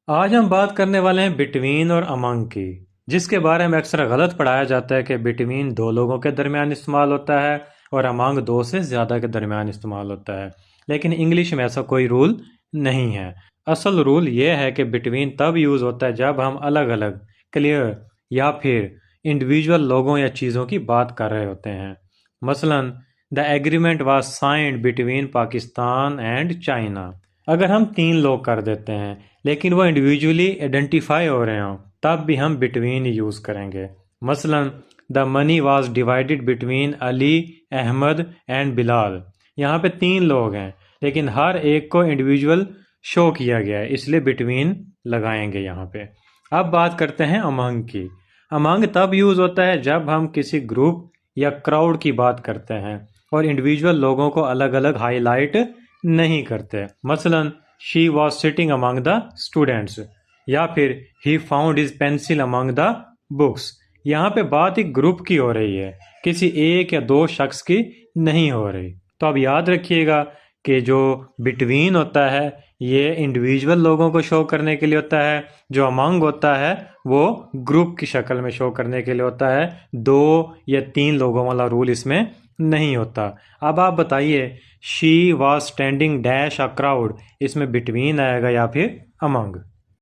आज हम बात करने वाले हैं बिटवीन और अमंग की, जिसके बारे में अक्सर गलत पढ़ाया जाता है कि बिटवीन दो लोगों के दरमियान इस्तेमाल होता है और अमंग दो से ज़्यादा के दरमियान इस्तेमाल होता है। लेकिन इंग्लिश में ऐसा कोई रूल नहीं है। असल रूल ये है कि बिटवीन तब यूज़ होता है जब हम अलग अलग, क्लियर या फिर इंडिविजुअल लोगों या चीज़ों की बात कर रहे होते हैं। मसलन, the agreement was signed between Pakistan and China. अगर हम तीन लोग कर देते हैं लेकिन वो इंडिविजुअली आइडेंटिफाई हो रहे हों, तब भी हम बिटवीन यूज़ करेंगे। मसलन, the money was divided between Ali, Ahmad and Bilal. यहाँ पे तीन लोग हैं लेकिन हर एक को इंडिविजुअल शो किया गया है, इसलिए बिटवीन लगाएंगे यहाँ पे। अब बात करते हैं अमंग की। अमंग तब यूज़ होता है जब हम किसी ग्रुप या क्राउड की बात करते हैं और इंडिविजुअल लोगों को अलग अलग हाईलाइट नहीं करते। मसलन, she was sitting among the students या फिर he found his pencil among the books. यहाँ पे बात एक ग्रुप की हो रही है, किसी एक या दो शख्स की नहीं हो रही। तो अब याद रखिएगा कि जो बिटवीन होता है ये इंडिविजुअल लोगों को शो करने के लिए होता है, जो अमंग होता है वो ग्रुप की शक्ल में शो करने के लिए होता है। दो या तीन लोगों वाला रूल इसमें नहीं होता। अब आप बताइए, she was standing dash a crowd, इसमें बिटवीन आएगा या फिर अमंग?